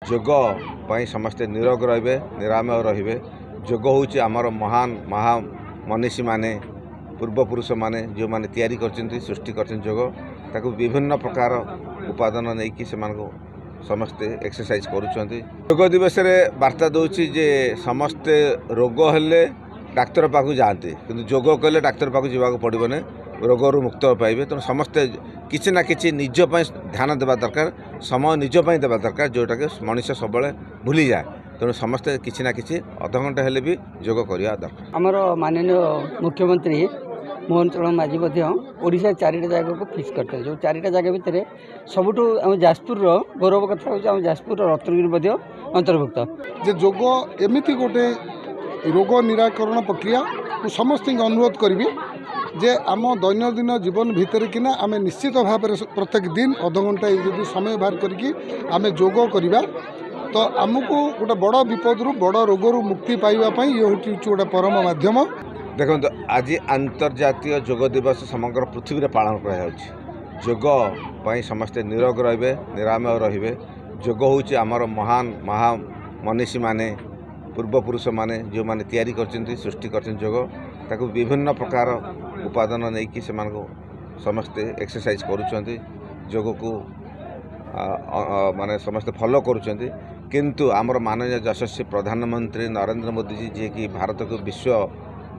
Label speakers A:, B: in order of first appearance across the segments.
A: जोग समस्ते निरोग रे निरामय रे जोग हूँ आमर महान मनीषी माने पूर्वपुरुष माने जो माने तैयारी करछन्ती सृष्टि करछन जोग ताकू विभिन्न प्रकार उपादान नहीं कि समस्ते एक्सरसाइज करुछन्ती। जोग दिवस रे वार्ता दौची जे समस्ते रोग हेले डाक्तर पाखु जाते किंतु जोग कले डाक्तर पाखु जावाक पड़बने रोगरू मुक्त पाइबे। तेणु समस्ते किसी ना किसी निज ध्यान देवा दरकार समय निज देवा दरकार जोटा कि मनुष्य सब भूली जाए। तेणु समस्ते किसी ना किसी अध घंटे हेले भी जोग करवा दरकार।
B: आमर माननीय मुख्यमंत्री मोहन चरण माझी ओडिशा चारिटा जगह को फिक्स करते जो चारिटा जगह भितर सबुठ आम जाजपुर गौरव कथा हो जाजपुर रत्नगिरी अंतर्भुक्त
C: जे जोग एमती गोटे रोग निराकरण प्रक्रिया समस्त अनुरोध करी जे आम दैनंदिन जीवन भितर किना आम निश्चित भाव प्रत्येक दिन अध घंटा यदि समय बाहर करके आम जोग करवा तो आमको गोटे बड़ विपद बड़ रोगरू मुक्ति पाइबापी ये हूँ गोटे परम माध्यम।
A: देखो आज अंतर्जातीय जोग दिवस समग्र पृथ्वी में पालन कर जोग समस्ते निरोग रे निरामय रे जोग हूँ आमर महान मनीषी माने पूर्वपुरुष माने जो माने तैयारी करछन्ती सृष्टि करछन जोग ताकू विभिन्न प्रकार उपादान नहीं कि समस्ते एक्सरसाइज करुछन्ती जोग को माने समस्ते फॉलो करुछन्ती। किंतु आमर माननीय यशस्वी प्रधानमंत्री नरेंद्र मोदी जी जे कि भारत को विश्व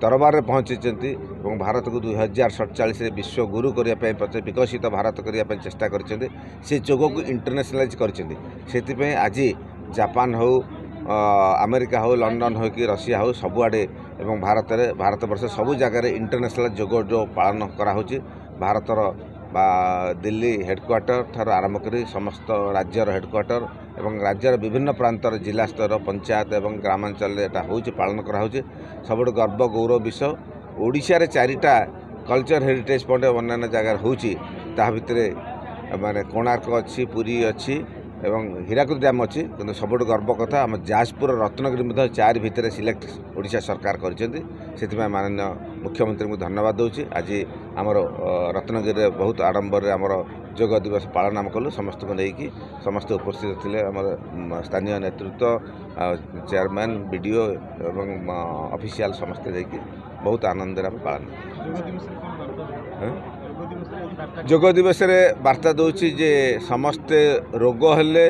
A: दरबार में पहुँची और भारत को 2047 विश्व गुरु करने विकसित भारत करने चेष्टा करछन्ती से जोग को इंटरनेशनलाइज करछन्ती। आज जापान हो अमेरिका हो लंडन हो कि रशिया हो सबुआड़े एवं भारत वर्ष सबु जगह इंटरनेशनल जोग जो पालन कराहोची भारतर दिल्ली हेडक्वार्टर ठार आरंभ कर समस्त राज्यर हेडक्वार्टर एवं राज्यर विभिन्न प्रांतर जिला स्तर पंचायत एवं ग्रामांचल होची पालन कराहोची सबुठ गर्व गौरव विषय। ओडिशा रे चारिटा कल्चर हेरिटेज पॉइंट अन्य जगह होची ता भितरे माने कोणार्क अच्छी पुरी अच्छी एवं हीराकुद डैम अच्छी किंतु सबुठ गर्व कथा आम जाजपुर रत्नगिरी 4 भितर सिलेक्ट ओडिशा सरकार करछन्ती माननीय मुख्यमंत्री को धन्यवाद दूची। आज आमर रत्नगिरी बहुत आडंबर आमर जोग दिवस पालन आम कलु समस्त को लेकिन समस्त उपस्थित थे आम स्थानीय नेतृत्व चेयरमैन बीडीओ एवं ऑफिशियल समस्ते जाकि बहुत आनंद आम पालन। जोग दिवस रे वार्ता दौची जे समस्ते रोग हेले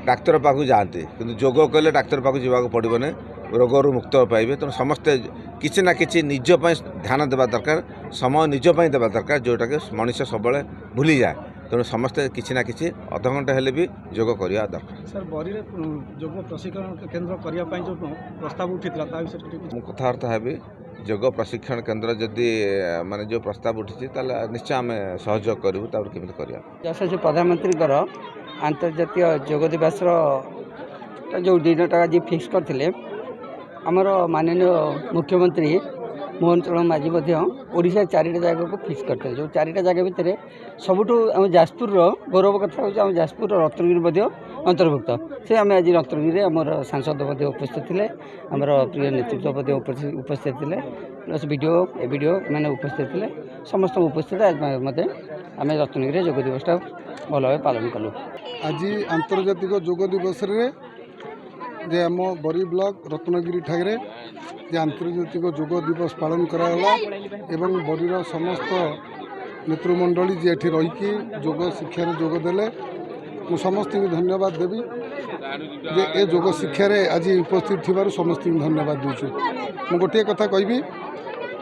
A: डाक्तर पाखु जाते किंतु जोग कले डाक्तर पाखु जावाक पड़बने रोगरू मुक्त पाइबे। तेणु समस्ते किसी ना किसी निज ध्यान देवा दरकार समय निज देवा दरकार जोटा कि मनुष्य सब भूली जाए। तेणु समस्ते किसी ना किसी अध घंटे हेले भी जोग करवा दरकार।
D: सर बरी जोग प्रशिक्षण केन्द्र करने जो प्रस्ताव उठीला
A: कथबार्ता है जोग प्रशिक्षण केन्द्र जदि माने जो प्रस्ताव उठी निश्चय आम सहयोग करूँ केमी कर।
B: यशस्वी प्रधानमंत्री अंतर्जातीय जोग दिवस जो दिनटा आज फिक्स करते आमर माननीय मुख्यमंत्री मोहन चरण माझी ओडिशा चारिटा जगह को फिक्स करते जो चारिटा जगह भितर सबुठ आम जाजपुर गौरव कथा हो जाजपुर रत्नगिरी अंतर्भुक्त से आम आज रत्नगिरी आमर सांसद उपस्थित थे आमर प्रिय नेतृत्व उपस्थित थे प्लस वीडियो मैंने उपस्थित थे समस्त उपस्थित आज मत आम रत्नगिरी जोग दिवसटा भल भाव पालन कलु।
C: आज आंतर्जातिक जोग दिवस रे जे आम बरी ब्लॉक रत्नगिरी ठाकरे जे आंतर्जातिक जोग दिवस पालन कराला एवं बरीर समस्त नेतृमंडली जे एठी रहीकि जोग शिक्षा जोग देले मु समस्त को धन्यवाद देवी जे ए जोग शिक्षा आज उपस्थित थिबारु समस्त को धन्यवाद दूछु। मु गोटे कथा कहबी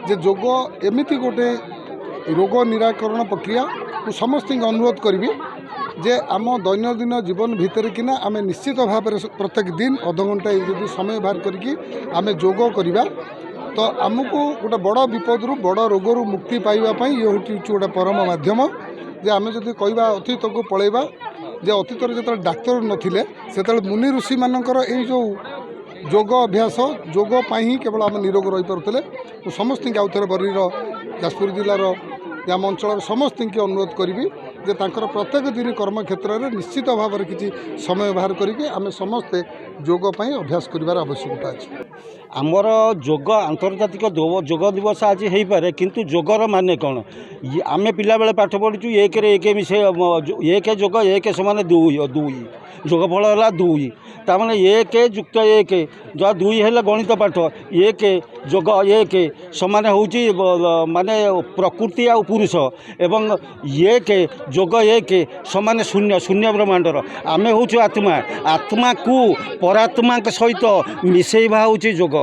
C: जे जोग एमिति गोटे रोग निराकरण प्रक्रिया समस्त अनुरोध करी जे आम दैनंदिन जीवन भितर किना आम निश्चित भाव प्रत्येक दिन अध घंटा यदि समय बाहर करके आम जोग करवा तो आमको गोटे बड़ विपद बड़ रोगरू मुक्ति पाइबापी ये हूँ गोटे परम माध्यम। जे आम जदि कहवा अतीत को पलैबा जे अतीत जो डाक्तर नथिले से मुनि ऋषि मानकर ये जो जोग अभ्यास जोग ही केवल आम निरोग रही पारुले। समस्त आउ थे बरीर जाजपुर जिलार आम अंचल समस्त की अनुरोध करी जे तांकर प्रत्येक दिन कर्म क्षेत्र में निश्चित भाव में किसी समय बाहर करके आम समस्ते जोग अभ्यास करार आवश्यकता अच्छी।
E: ଆମର ଯୋଗ ଆନ୍ତର୍ଜାତିକ ଯୋଗ ଦିବସ ଆଜି ହେଇପାରେ, କିନ୍ତୁ ଯୋଗର ମାନେ କ'ଣ? ଆମେ ପିଲାବେଳେ ପାଠ ପଢ଼ିଛୁ ଏକରେ ଏକ ମିଶେ ଏକ ଯୋଗ ଏକ ସମାନ ଦୁଇ, ଯୋଗଫଳ ହେଲା 2। ତାମାନେ 1 ଯୁକ୍ତ 1 ଯାହା 2 ହେଲେ ଗଣିତ ପାଠ, 1 ଯୋଗ 1 ସମାନ ହେଉଛି ମାନେ ପ୍ରକୃତି ଆଉ ପୁରୁଷ, ଏବଂ 1 ଯୋଗ 1 ସମାନ ଶୂନ୍ୟ ବ୍ରହ୍ମାଣ୍ଡର। ଆମେ ହେଉଛୁ ଆତ୍ମାକୁ ପରାତ୍ମାଙ୍କ ସହିତ ମିଶାଇବା ହେଉଛି ଯୋଗ।